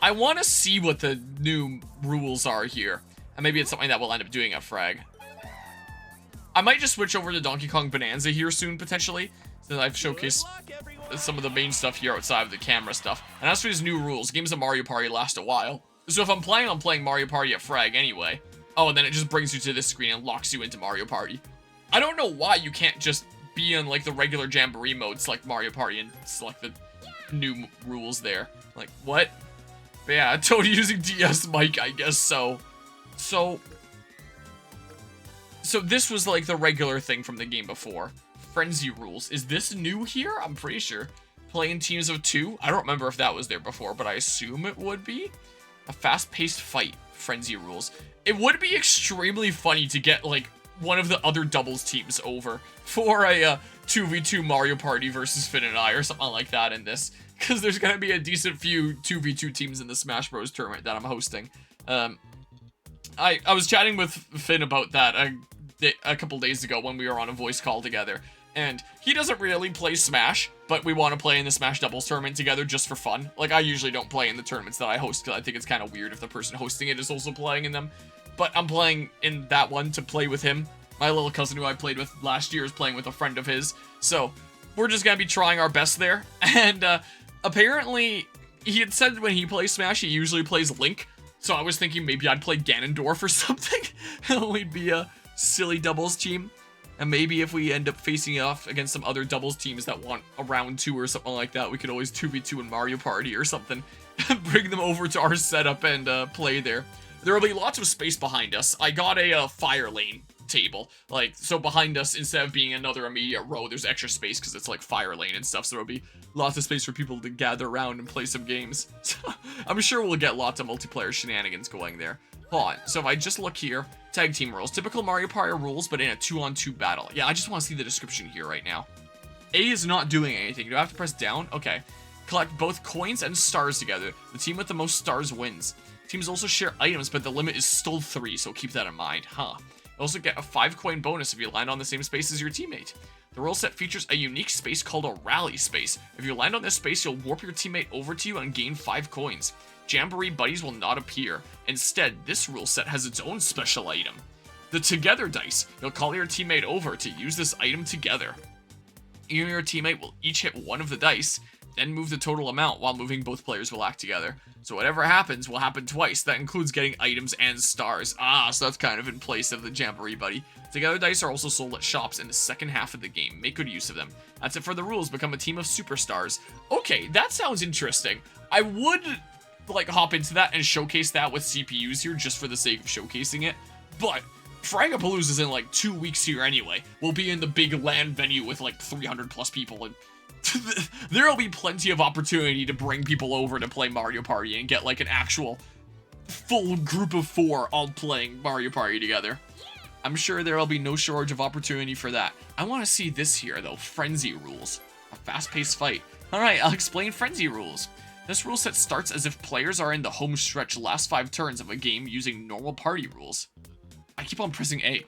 I want to see what the new rules are here. And maybe it's something that we'll end up doing at Frag. I might just switch over to Donkey Kong Bonanza here soon, potentially. Since I've showcased some of the main stuff here outside of the camera stuff. And as for these new rules, games of Mario Party last a while. So if I'm planning on playing Mario Party at Frag anyway. Oh, and then it just brings you to this screen and locks you into Mario Party. I don't know why you can't just be in, like, the regular Jamboree mode, select Mario Party, and select the new rules there. Like, what? But yeah, totally using DS mic, I guess so. So this was, like, the regular thing from the game before. Frenzy rules. Is this new here? I'm pretty sure. Play in teams of 2. I don't remember if that was there before, but I assume it would be. A fast-paced fight. Frenzy rules. It would be extremely funny to get, like, one of the other doubles teams over for a 2v2 Mario Party versus Finn and I or something like that in this. Because there's going to be a decent few 2v2 teams in the Smash Bros. Tournament that I'm hosting. I was chatting with Finn about that a couple days ago when we were on a voice call together. And he doesn't really play Smash, but we want to play in the Smash Doubles tournament together just for fun. Like, I usually don't play in the tournaments that I host because I think it's kind of weird if the person hosting it is also playing in them. But I'm playing in that one to play with him. My little cousin who I played with last year is playing with a friend of his. So, we're just going to be trying our best there. And apparently, he had said when he plays Smash, he usually plays Link. So I was thinking maybe I'd play Ganondorf or something. And we'd be a silly doubles team. And maybe if we end up facing off against some other doubles teams that want a round 2 or something like that, we could always 2v2 in Mario Party or something. Bring them over to our setup and play there. There will be lots of space behind us. I got a fire lane table. Like, so behind us, instead of being another immediate row, there's extra space because it's like fire lane and stuff. So there'll be lots of space for people to gather around and play some games. So I'm sure we'll get lots of multiplayer shenanigans going there. Hold on. So if I just look here, tag team rules. Typical Mario Party rules, but in a 2-on-2 battle. Yeah, I just want to see the description here right now. A is not doing anything. Do I have to press down? Okay. Collect both coins and stars together. The team with the most stars wins. Teams also share items, but the limit is still 3, so keep that in mind. Huh. You also get a 5-coin bonus if you land on the same space as your teammate. The rule set features a unique space called a rally space. If you land on this space, you'll warp your teammate over to you and gain 5 coins. Jamboree buddies will not appear. Instead, this rule set has its own special item. The Together dice. You'll call your teammate over to use this item together. You and your teammate will each hit one of the dice, then move the total amount. While moving, both players will act together. So whatever happens will happen twice. That includes getting items and stars. Ah, so that's kind of in place of the Jamboree buddy. Together dice are also sold at shops in the second half of the game. Make good use of them. That's it for the rules. Become a team of superstars. Okay, that sounds interesting. I would, like, hop into that and showcase that with CPUs here just for the sake of showcasing it. But Fragapalooza is in, like, 2 weeks here anyway. We'll be in the big LAN venue with, like, 300 plus people, and there'll be plenty of opportunity to bring people over to play Mario Party and get, like, an actual full group of 4 all playing Mario Party together. I'm sure there'll be no shortage of opportunity for that. I want to see this here, though. Frenzy rules. A fast-paced fight. Alright, I'll explain Frenzy rules. This rule set starts as if players are in the home stretch last 5 turns of a game using normal party rules. I keep on pressing A.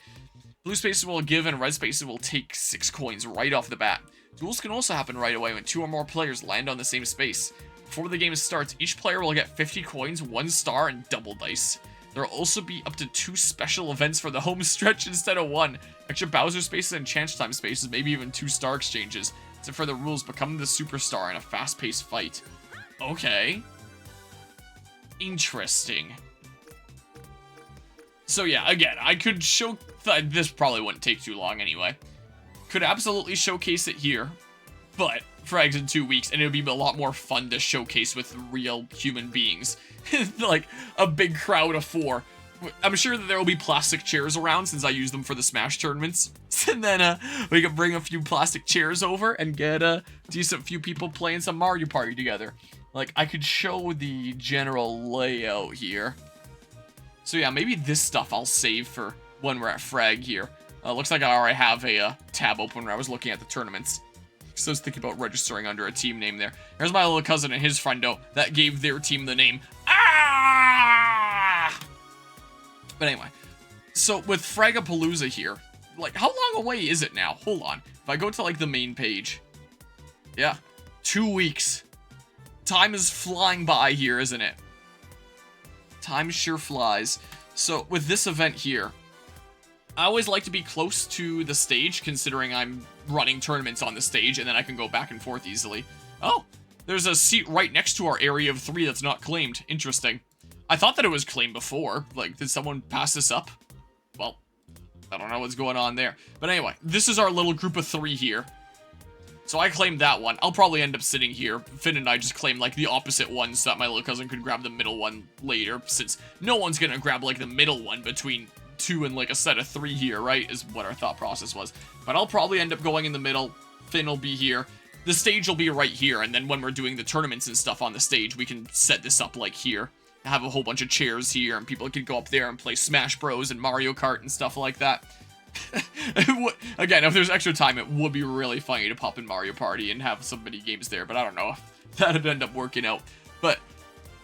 Blue spaces will give and red spaces will take 6 coins right off the bat. Duels can also happen right away when 2 or more players land on the same space. Before the game starts, each player will get 50 coins, 1 star, and double dice. There will also be up to 2 special events for the home stretch instead of 1. Extra Bowser spaces and chance time spaces, maybe even 2 star exchanges. So for the rules, become the superstar in a fast-paced fight. Okay. Interesting. So yeah, again, I could show... this probably wouldn't take too long anyway. Could absolutely showcase it here, but Frag's in 2 weeks, and it would be a lot more fun to showcase with real human beings. Like, a big crowd of 4. I'm sure that there will be plastic chairs around, since I use them for the Smash tournaments. And then, we can bring a few plastic chairs over and get a decent few people playing some Mario Party together. Like, I could show the general layout here. So yeah, maybe this stuff I'll save for when we're at Frag here. Looks like I already have a tab open where I was looking at the tournaments. So I was thinking about registering under a team name there. Here's my little cousin and his friendo that gave their team the name. Ah! But anyway, so with Fragapalooza here, like, how long away is it now? Hold on. If I go to, like, the main page. Yeah, 2 weeks. Time is flying by here, isn't it? Time sure flies. So with this event here, I always like to be close to the stage, considering I'm running tournaments on the stage, and then I can go back and forth easily. Oh, there's a seat right next to our area of 3 that's not claimed. Interesting. I thought that it was claimed before. Like, did someone pass this up? Well, I don't know what's going on there. But anyway, this is our little group of 3 here. So I claimed that one. I'll probably end up sitting here. Finn and I just claimed, like, the opposite one so that my little cousin could grab the middle one later, since no one's gonna grab, like, the middle one between 2 and, like, a set of 3 here, right? Is what our thought process was. But I'll probably end up going in the middle. Finn will be here. The stage will be right here, and then when we're doing the tournaments and stuff on the stage, we can set this up, like, here. Have a whole bunch of chairs here, and people can go up there and play Smash Bros. And Mario Kart and stuff like that. Again, if there's extra time, it would be really funny to pop in Mario Party and have some mini games there, but I don't know if that'd end up working out. But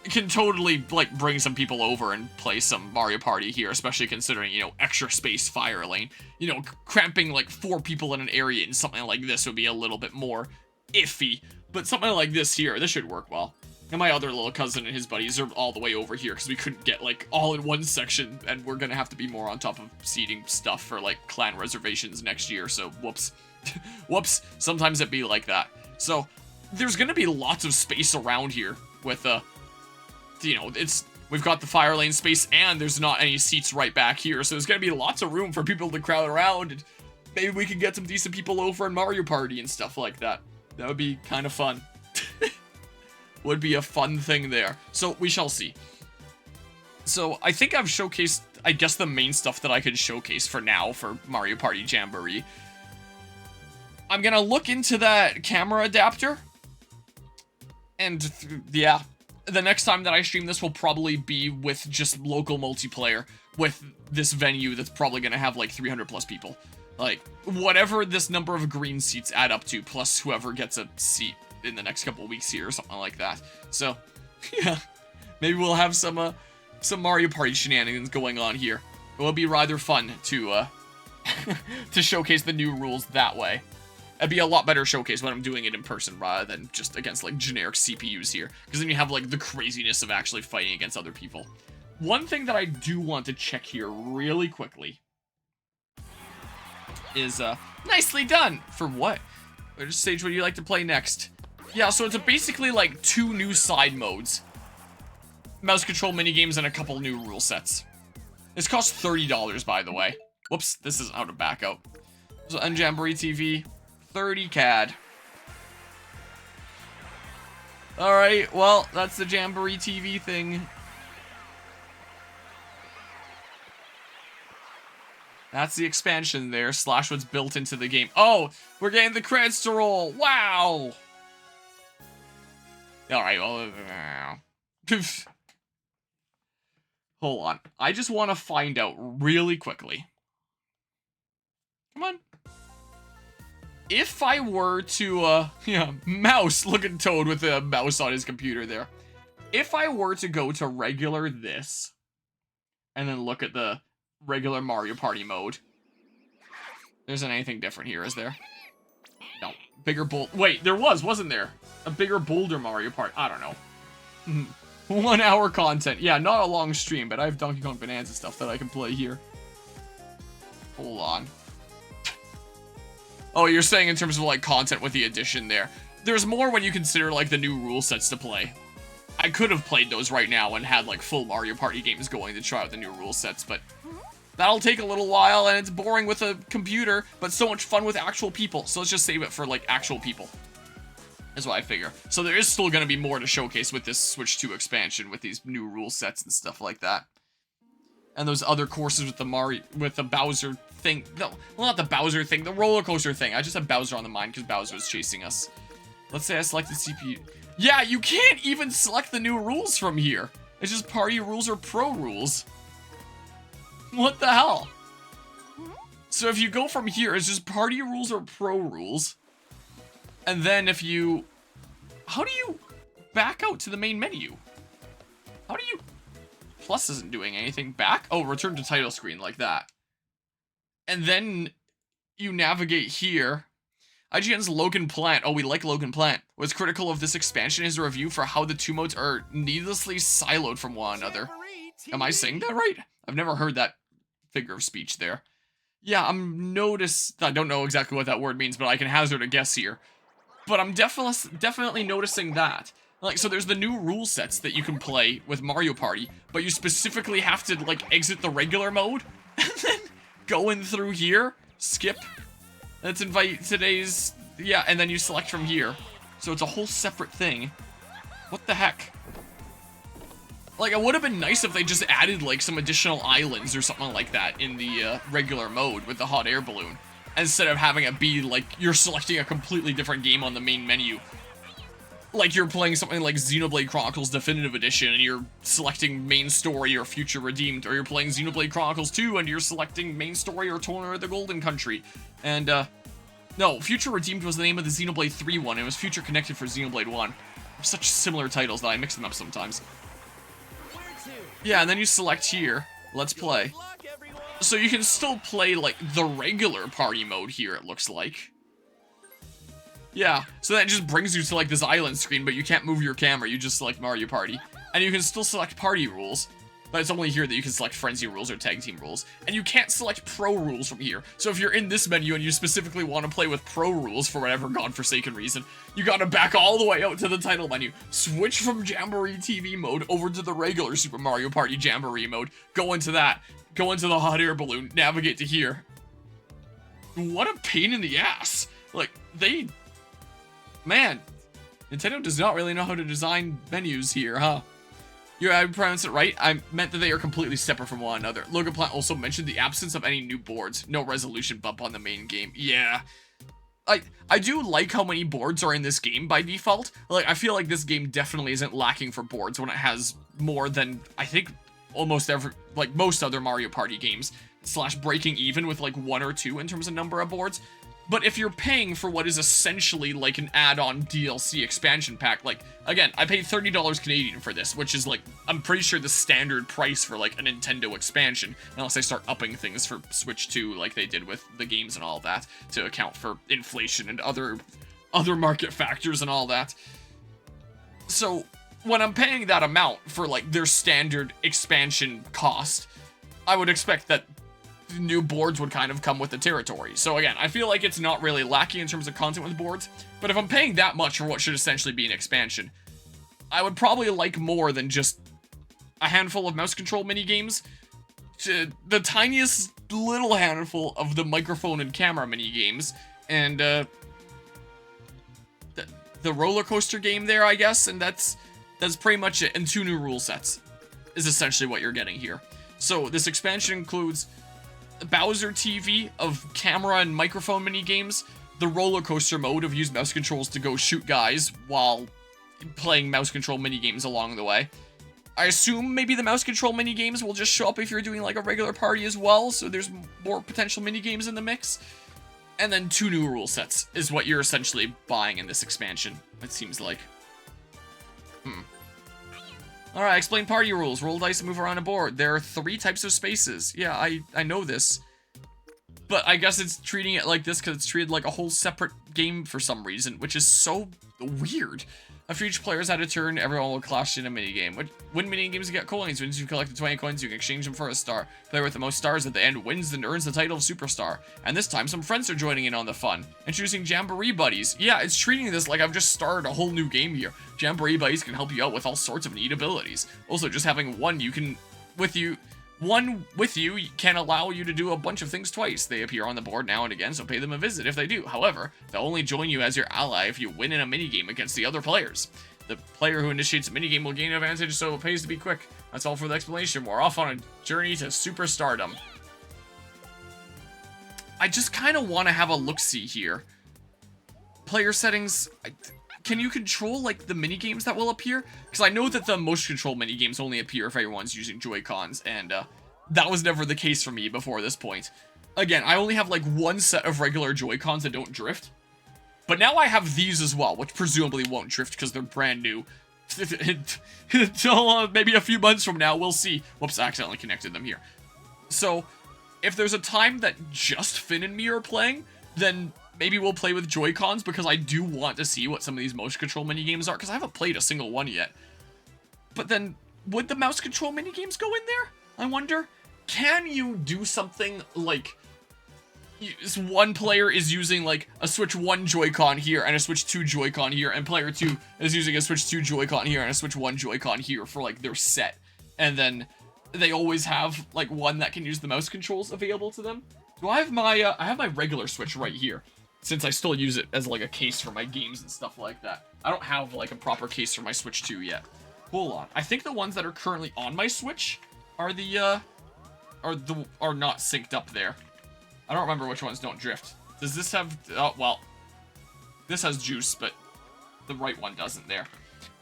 it can totally, like, bring some people over and play some Mario Party here, especially considering, you know, extra space fire lane. You know, cramping, like, 4 people in an area in something like this would be a little bit more iffy, but something like this here, this should work well. And my other little cousin and his buddies are all the way over here because we couldn't get, like, all in one section, and we're gonna have to be more on top of seating stuff for, like, clan reservations next year, so whoops. Whoops, sometimes it be like that. So, there's gonna be lots of space around here with, you know, we've got the fire lane space, and there's not any seats right back here, so there's gonna be lots of room for people to crowd around, and maybe we can get some decent people over in Mario Party and stuff like that. That would be kind of fun. Would be a fun thing there. So, we shall see. So, I think I've showcased, I guess, the main stuff that I could showcase for now for Mario Party Jamboree. I'm gonna look into that camera adapter. And, yeah, the next time that I stream this will probably be with just local multiplayer. With this venue that's probably gonna have, like, 300 plus people. Like, whatever this number of green seats add up to, plus whoever gets a seat in the next couple of weeks here or something like that. So, yeah, maybe we'll have some Mario Party shenanigans going on here. It will be rather fun to to showcase the new rules that way. It'd be a lot better showcase when I'm doing it in person rather than just against, like, generic CPUs here, because then you have, like, the craziness of actually fighting against other people. One thing that I do want to check here really quickly is nicely done. For what? Which stage would you like to play next? Yeah, so it's basically like 2 new side modes. Mouse control minigames and a couple new rule sets. This costs $30, by the way. Whoops, this is out of back out. So on Jamboree TV, 30 CAD. Alright, well, that's the Jamboree TV thing. That's the expansion there, slash what's built into the game. Oh, we're getting the credits to roll. Wow. Alright, well, hold on. I just want to find out really quickly. Come on. If I were to, yeah, mouse, look at Toad with a mouse on his computer there. If I were to go to regular this, and then look at the regular Mario Party mode, there isn't anything different here, is there? No. Bigger boulder. Wait, there wasn't there? A bigger boulder Mario Party. I don't know. 1 hour content. Yeah, not a long stream, but I have Donkey Kong Bonanza stuff that I can play here. Hold on. Oh, you're saying in terms of, like, content with the addition there. There's more when you consider, like, the new rule sets to play. I could have played those right now and had, like, full Mario Party games going to try out the new rule sets, but that'll take a little while, and it's boring with a computer, but so much fun with actual people. So let's just save it for, like, actual people. Is what I figure. So there is still going to be more to showcase with this Switch 2 expansion, with these new rule sets and stuff like that. And those other courses with the Bowser thing. No, well, not the Bowser thing, the roller coaster thing. I just have Bowser on the mind because Bowser was chasing us. Let's say I selected CPU. Yeah, you can't even select the new rules from here. It's just party rules or pro rules. What the hell? So if you go from here, it's just party rules or pro rules. And then if you... How do you back out to the main menu? How do you... Plus isn't doing anything back. Oh, return to title screen like that. And then you navigate here. IGN's Logan Plant, oh, we like Logan Plant, was critical of this expansion in his review for how the two modes are needlessly siloed from one another. Am I saying that right? I've never heard that figure of speech there. Yeah, I don't know exactly what that word means, but I can hazard a guess here. But I'm definitely noticing that. Like, so there's the new rule sets that you can play with Mario Party, but you specifically have to, like, exit the regular mode, and then go in through here, skip, let's invite today's, yeah, and then you select from here. So it's a whole separate thing. What the heck? Like, it would have been nice if they just added, like, some additional islands or something like that in the regular mode with the hot air balloon, instead of having it be, like, you're selecting a completely different game on the main menu. Like, you're playing something like Xenoblade Chronicles Definitive Edition, and you're selecting main story or Future Redeemed, or you're playing Xenoblade Chronicles 2, and you're selecting main story or Toner of the Golden Country. And, no, Future Redeemed was the name of the Xenoblade 3 one, and it was Future Connected for Xenoblade 1. They're such similar titles that I mix them up sometimes. Yeah, and then you select here, let's play. So you can still play, like, the regular party mode here, it looks like. Yeah, so that just brings you to, like, this island screen, but you can't move your camera, you just select Mario Party. And you can still select party rules, but it's only here that you can select frenzy rules or tag team rules. And you can't select pro rules from here. So if you're in this menu and you specifically want to play with pro rules for whatever godforsaken reason, you gotta back all the way out to the title menu, switch from Jamboree TV mode over to the regular Super Mario Party Jamboree mode, go into that, go into the hot air balloon, navigate to here. What a pain in the ass. Like, man, Nintendo does not really know how to design menus here, huh? I pronounced it right. I meant that they are completely separate from one another. Logan Plant also mentioned the absence of any new boards. No resolution bump on the main game. Yeah. I do like how many boards are in this game by default. Like, I feel like this game definitely isn't lacking for boards when it has more than, I think, almost most other Mario Party games. / breaking even with, like, 1 or 2 in terms of number of boards. But if you're paying for what is essentially like an add-on DLC expansion pack, like, again, I paid $30 Canadian for this, which is like, I'm pretty sure the standard price for like a Nintendo expansion, unless they start upping things for Switch 2 like they did with the games and all that, to account for inflation and other market factors and all that. So, when I'm paying that amount for like their standard expansion cost, I would expect that new boards would kind of come with the territory. So again, I feel like it's not really lacking in terms of content with boards, but if I'm paying that much for what should essentially be an expansion, I would probably like more than just a handful of mouse control minigames, to the tiniest little handful of the microphone and camera minigames, and the roller coaster game there, I guess, and that's pretty much it, and 2 new rule sets is essentially what you're getting here. So this expansion includes Bowser TV of camera and microphone minigames, the roller coaster mode of use mouse controls to go shoot guys while playing mouse control minigames along the way. I assume maybe the mouse control minigames will just show up if you're doing like a regular party as well, so there's more potential minigames in the mix. And then 2 new rule sets is what you're essentially buying in this expansion, it seems like. Alright, explain party rules. Roll dice and move around a board. There are 3 types of spaces. Yeah, I know this. But I guess it's treating it like this because it's treated like a whole separate game for some reason, which is so weird. After each player's had a turn, everyone will clash in a minigame. Win minigames, you get coins. Once you've collected 20 coins, you can exchange them for a star. Player with the most stars at the end wins and earns the title of Superstar. And this time, some friends are joining in on the fun. Introducing Jamboree Buddies. Yeah, it's treating this like I've just started a whole new game here. Jamboree Buddies can help you out with all sorts of neat abilities. Also, just having one with you can allow you to do a bunch of things twice. They appear on the board now and again, so pay them a visit if they do. However, they'll only join you as your ally if you win in a minigame against the other players. The player who initiates a minigame will gain advantage, so it pays to be quick. That's all for the explanation. We're off on a journey to superstardom. I just kind of want to have a look-see here. Player settings... Can you control, like, the minigames that will appear? Because I know that the motion control minigames only appear if everyone's using Joy-Cons, and that was never the case for me before this point. Again, I only have, like, 1 set of regular Joy-Cons that don't drift. But now I have these as well, which presumably won't drift because they're brand new. Until maybe a few months from now, we'll see. Whoops, I accidentally connected them here. So, if there's a time that just Finn and me are playing, then maybe we'll play with Joy-Cons because I do want to see what some of these motion control minigames are because I haven't played a single one yet. But then, would the mouse control minigames go in there? I wonder. Can you do something like one player is using like a Switch 1 Joy-Con here and a Switch 2 Joy-Con here, and player 2 is using a Switch 2 Joy-Con here and a Switch 1 Joy-Con here for like their set, and then they always have like one that can use the mouse controls available to them? Do I have my I have my regular Switch right here, since I still use it as like a case for my games and stuff like that. I don't have like a proper case for my Switch 2 yet. Hold on. I think the ones that are currently on my Switch are the are not synced up there. I don't remember which ones don't drift. Does this have... Oh, well. This has juice, but the right one doesn't there.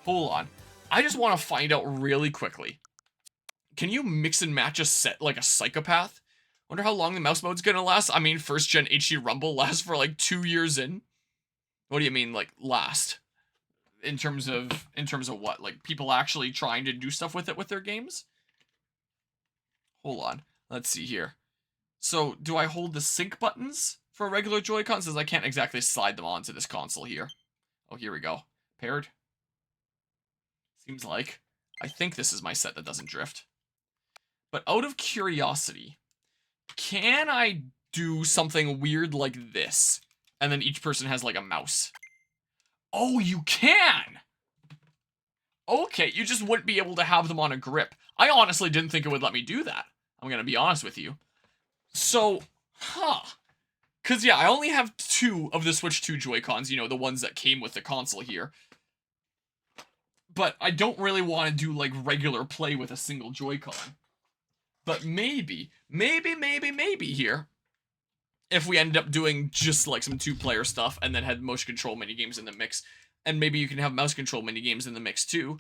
Hold on. I just want to find out really quickly. Can you mix and match a set like a psychopath? Wonder how long the mouse mode's gonna last. I mean, first gen HD Rumble lasts for like 2 years in. What do you mean, like, last? In terms of what? Like, people actually trying to do stuff with it with their games? Hold on. Let's see here. So, do I hold the sync buttons for regular Joy-Cons? Since I can't exactly slide them onto this console here. Oh, here we go. Paired. Seems like. I think this is my set that doesn't drift. But out of curiosity, can I do something weird like this? And then each person has like a mouse. Oh, you can! Okay, you just wouldn't be able to have them on a grip. I honestly didn't think it would let me do that. I'm gonna be honest with you. So, Because, yeah, I only have 2 of the Switch 2 Joy-Cons, you know, the ones that came with the console here. But I don't really want to do, like, regular play with a single Joy-Con. But maybe here, if we end up doing just, like, some 2-player stuff and then had motion control minigames in the mix, and maybe you can have mouse control minigames in the mix, too,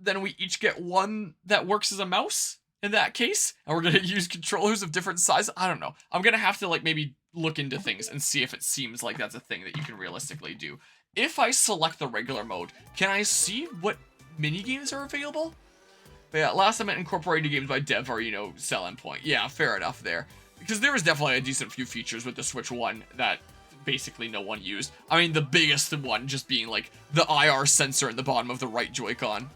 then we each get one that works as a mouse? In that case, and we're gonna use controllers of different sizes. I don't know. I'm gonna have to like maybe look into things and see if it seems like that's a thing that you can realistically do. If I select the regular mode, can I see what mini games are available? But yeah, last I meant incorporated games by dev are, you know, sell endpoint. Yeah, fair enough there. Because there is definitely a decent few features with the Switch 1 that basically no one used. I mean, the biggest one just being like the IR sensor at the bottom of the right Joy-Con.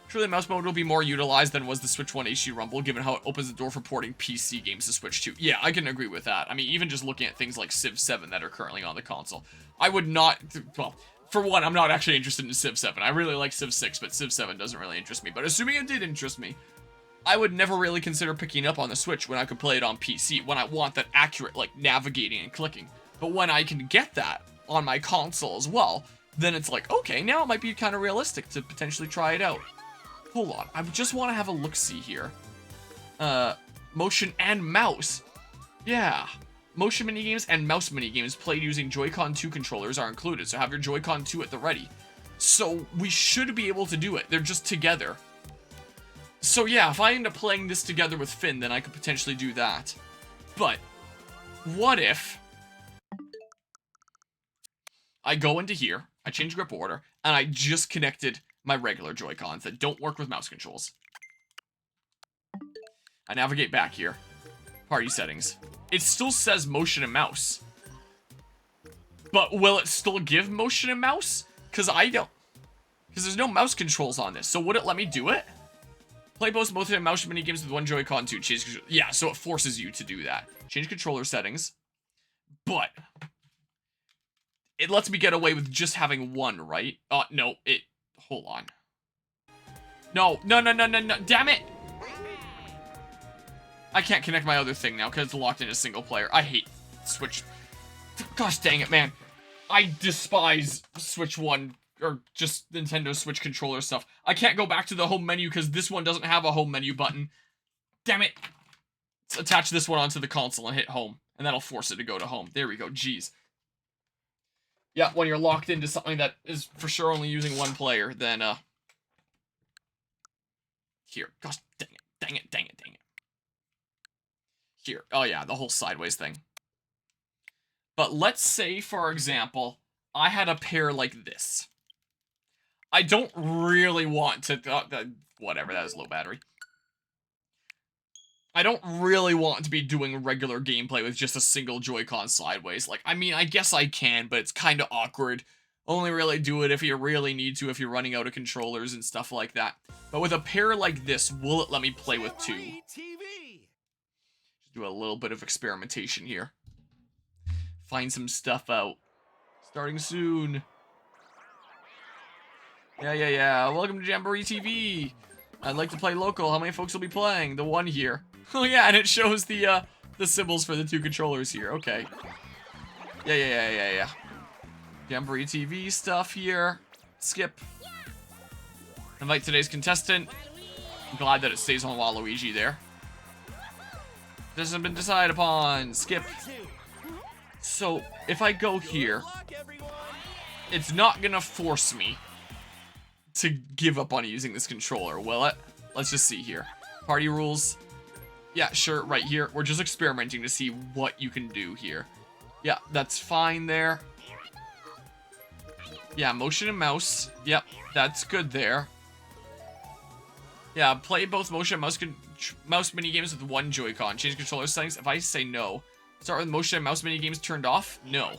Surely mouse mode will be more utilized than was the Switch 1 HD Rumble, given how it opens the door for porting PC games to Switch 2. Yeah, I can agree with that. I mean, even just looking at things like Civ 7 that are currently on the console. I would not... Well, for one, I'm not actually interested in Civ 7. I really like Civ 6, but Civ 7 doesn't really interest me. But assuming it did interest me, I would never really consider picking it up on the Switch when I could play it on PC, when I want that accurate, like, navigating and clicking. But when I can get that on my console as well, then it's like, okay, now it might be kind of realistic to potentially try it out. Hold on, I just want to have a look-see here. Motion and mouse. Yeah. Motion minigames and mouse minigames played using Joy-Con 2 controllers are included, so have your Joy-Con 2 at the ready. So we should be able to do it. They're just together. So yeah, if I end up playing this together with Finn, then I could potentially do that. But what if I go into here, I change grip order, and I just connected my regular Joy-Cons that don't work with mouse controls. I navigate back here. Party settings. It still says motion and mouse. But will it still give motion and mouse? Because I don't... Because there's no mouse controls on this. So would it let me do it? Play both motion and mouse minigames with one Joy-Con too. Yeah, so it forces you to do that. Change controller settings. But it lets me get away with just having one, right? No, it... Hold on. No, damn it! I can't connect my other thing now because it's locked in a single player. I hate Switch. Gosh dang it, man. I despise Switch 1, or just Nintendo Switch controller stuff. I can't go back to the home menu because this one doesn't have a home menu button. Damn it. Let's attach this one onto the console and hit home, and that'll force it to go to home. There we go, jeez. Yeah, when you're locked into something that is for sure only using one player, then, here. Gosh, dang it. Here. Oh, yeah, the whole sideways thing. But let's say, for example, I had a pair like this. I don't really want to... whatever, that is low battery. I don't really want to be doing regular gameplay with just a single Joy-Con sideways. Like, I mean, I guess I can, but it's kind of awkward. Only really do it if you really need to, if you're running out of controllers and stuff like that. But with a pair like this, will it let me play with two? Just do a little bit of experimentation here. Find some stuff out. Starting soon. Yeah. Welcome to Jamboree TV. I'd like to play local. How many folks will be playing? The one here. Oh yeah, and it shows the symbols for the two controllers here. Okay. Yeah. Jamboree TV stuff here. Skip. Invite today's contestant. I'm glad that it stays on Waluigi there. This has been decided upon. Skip. So, if I go here, it's not gonna force me to give up on using this controller, will it? Let's just see here. Party rules. Yeah, sure, right here. We're just experimenting to see what you can do here. Yeah, that's fine there. Yeah, motion and mouse. Yep, that's good there. Yeah, play both motion and mouse minigames with one Joy-Con. Change controller settings. If I say no, start with motion and mouse minigames turned off? No.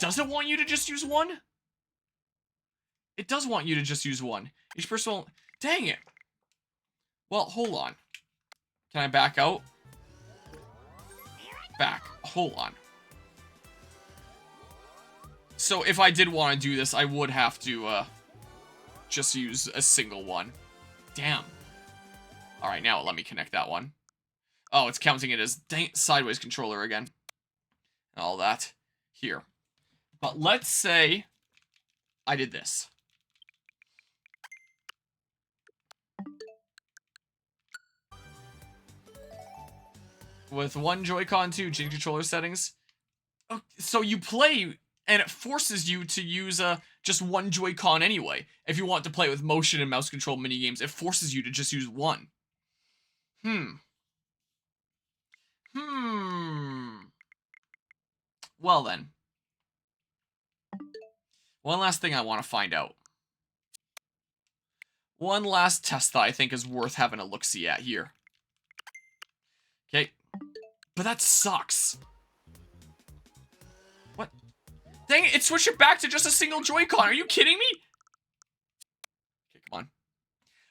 Does it want you to just use one? It does want you to just use one. Each person will... Dang it. Well, hold on. Can I back out? Back. Hold on. So if I did want to do this, I would have to just use a single one. Damn. Alright, now let me connect that one. Oh, it's counting it as sideways controller again. And all that. Here. But let's say I did this. With one Joy-Con too, change controller settings. Oh, so you play, and it forces you to use just one Joy-Con anyway. If you want to play with motion and mouse control minigames, it forces you to just use one. Well then. One last thing I want to find out. One last test that I think is worth having a look-see at here. Okay. But that sucks. What? Dang it, it switched it back to just a single Joy-Con. Are you kidding me? Okay, come on.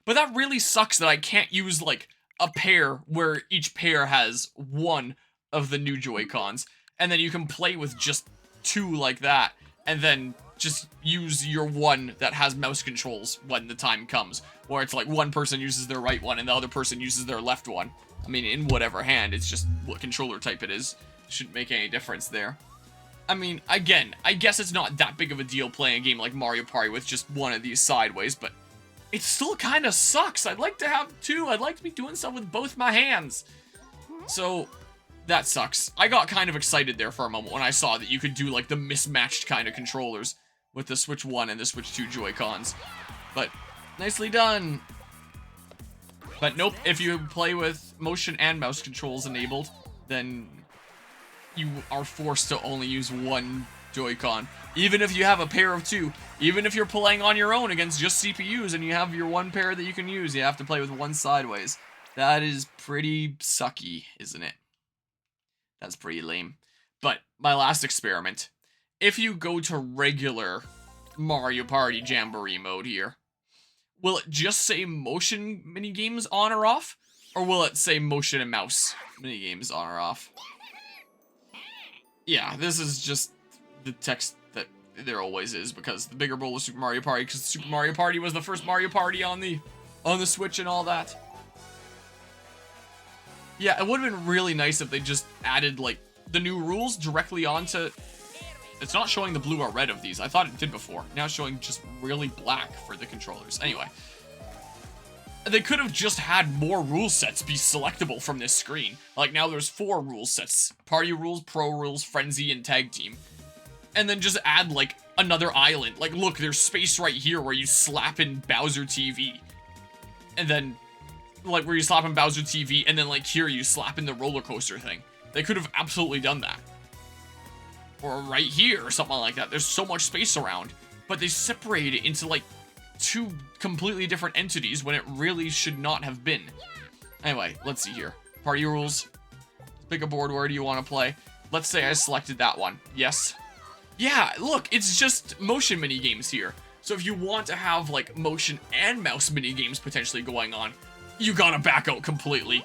But that really sucks that I can't use, like, a pair where each pair has one of the new Joy-Cons. And then you can play with just two like that. And then just use your one that has mouse controls when the time comes. Where it's like one person uses their right one and the other person uses their left one. I mean, in whatever hand, it's just what controller type it is. Shouldn't make any difference there. I mean, again, I guess it's not that big of a deal playing a game like Mario Party with just one of these sideways, but it still kind of sucks. I'd like to have two. I'd like to be doing stuff with both my hands. So, that sucks. I got kind of excited there for a moment when I saw that you could do, like, the mismatched kind of controllers with the Switch 1 and the Switch 2 Joy-Cons. But, nicely done. But nope, if you play with motion and mouse controls enabled, then you are forced to only use one Joy-Con. Even if you have a pair of two, even if you're playing on your own against just CPUs and you have your one pair that you can use, you have to play with one sideways. That is pretty sucky, isn't it? That's pretty lame. But my last experiment, if you go to regular Mario Party Jamboree mode here, will it just say motion minigames on or off? Or will it say motion and mouse minigames on or off? Yeah, this is just the text that there always is, because the bigger bowl of Super Mario Party, because Super Mario Party was the first Mario Party on the Switch and all that. Yeah, it would have been really nice if they just added, like, the new rules directly onto... It's not showing the blue or red of these. I thought it did before. Now it's showing just really black for the controllers. Anyway. They could have just had more rule sets be selectable from this screen. Like, now there's 4 rule sets. Party rules, pro rules, frenzy, and tag team. And then just add, like, another island. Like, look, there's space right here where you slap in Bowser TV. And then, like, where you slap in Bowser TV, and then, like, here you slap in the roller coaster thing. They could have absolutely done that. Or right here, or something like that. There's so much space around. But they separate it into, like, 2 completely different entities when it really should not have been. Anyway, let's see here. Party rules. Pick a board. Where do you want to play? Let's say I selected that one. Yes. Yeah, look, it's just motion mini games here. So if you want to have like motion and mouse mini games potentially going on, you gotta back out completely.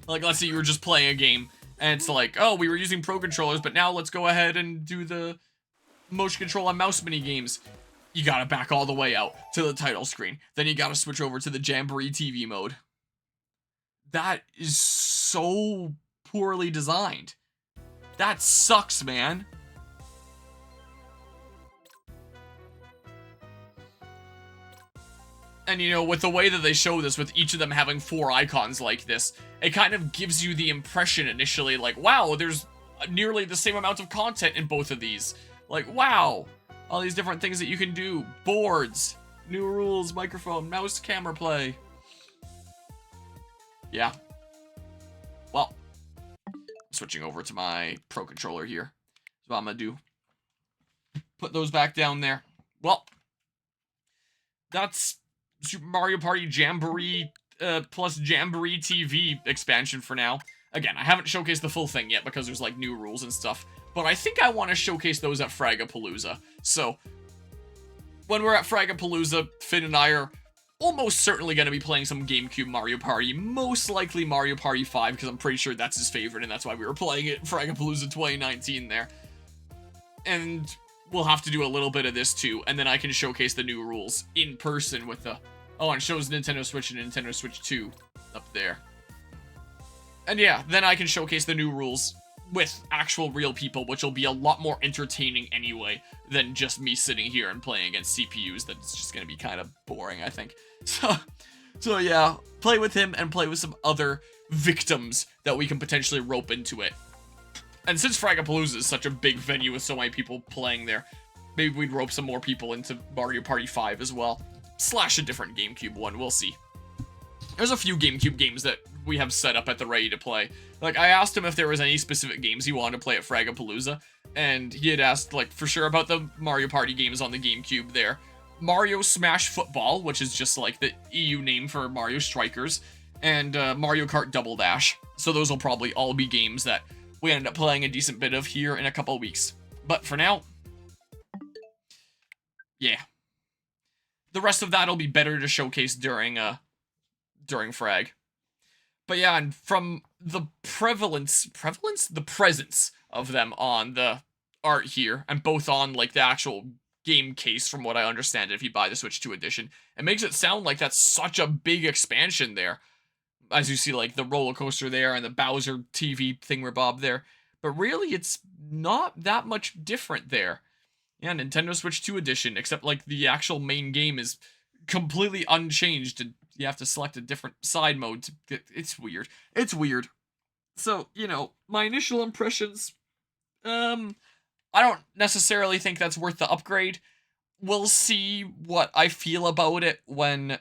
Like, let's say you were just playing a game and it's like, oh, we were using pro controllers, but now let's go ahead and do the motion control on mouse mini games. You gotta back all the way out to the title screen. Then you gotta switch over to the Jamboree TV mode. That is so poorly designed. That sucks, man. And you know, with the way that they show this, with each of them having 4 icons like this, it kind of gives you the impression initially, like, wow, there's nearly the same amount of content in both of these. Like, wow, all these different things that you can do. Boards, new rules, microphone, mouse, camera play. Yeah. Well, switching over to my pro controller here. That's what I'm gonna do. Put those back down there. Well, that's Super Mario Party Jamboree plus Jamboree TV expansion for now. Again, I haven't showcased the full thing yet because there's like new rules and stuff, but I think I want to showcase those at Fragapalooza. So when we're at Fragapalooza, Finn and I are almost certainly going to be playing some GameCube Mario Party, most likely Mario Party 5, because I'm pretty sure that's his favorite, and that's why we were playing it Fragapalooza 2019 there. And we'll have to do a little bit of this too, and then I can showcase the new rules in person with the... Oh, and it shows Nintendo Switch and Nintendo Switch 2 up there. And yeah, then I can showcase the new rules with actual real people, which will be a lot more entertaining anyway than just me sitting here and playing against CPUs. That's just going to be kind of boring, I think. So yeah, play with him and play with some other victims that we can potentially rope into it. And since Fragapalooza is such a big venue with so many people playing there, maybe we'd rope some more people into Mario Party 5 as well. Slash a different GameCube one, we'll see. There's a few GameCube games that we have set up at the ready to play. Like, I asked him if there was any specific games he wanted to play at Fragapalooza, and he had asked, like, for sure about the Mario Party games on the GameCube there. Mario Smash Football, which is just, like, the EU name for Mario Strikers, and Mario Kart Double Dash. So those will probably all be games that we end up playing a decent bit of here in a couple of weeks. But for now, yeah. The rest of that'll be better to showcase during Frag. But yeah, and from the presence of them on the art here, and both on, like, the actual game case, from what I understand, if you buy the Switch 2 edition, it makes it sound like that's such a big expansion there. As you see, like, the roller coaster there, and the Bowser TV thingamabob there. But really, it's not that much different there. Yeah, Nintendo Switch 2 edition, except, like, the actual main game is completely unchanged, and you have to select a different side mode. It's weird. It's weird. So, you know, my initial impressions, I don't necessarily think that's worth the upgrade. We'll see what I feel about it when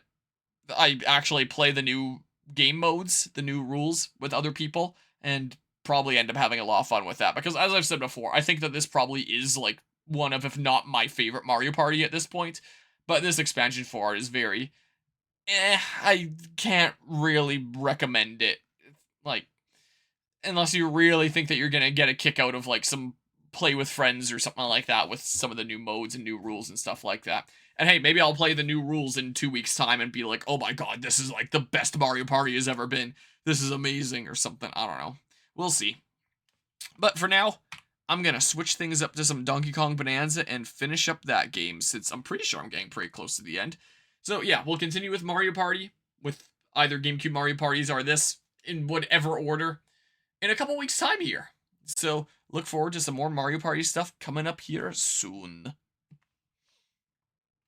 I actually play the new game modes, the new rules with other people, and probably end up having a lot of fun with that. Because as I've said before, I think that this probably is, like, one of, if not my favorite Mario Party at this point. But this expansion for it is very... I can't really recommend it. Like, unless you really think that you're gonna get a kick out of, like, some play with friends or something like that with some of the new modes and new rules and stuff like that. And hey, maybe I'll play the new rules in 2 weeks' time and be like, oh my god, this is, like, the best Mario Party has ever been. This is amazing or something. I don't know. We'll see. But for now, I'm gonna switch things up to some Donkey Kong Bonanza and finish up that game, since I'm pretty sure I'm getting pretty close to the end. So yeah, we'll continue with Mario Party, with either GameCube Mario Parties or this, in whatever order, in a couple weeks' time here. So look forward to some more Mario Party stuff coming up here soon.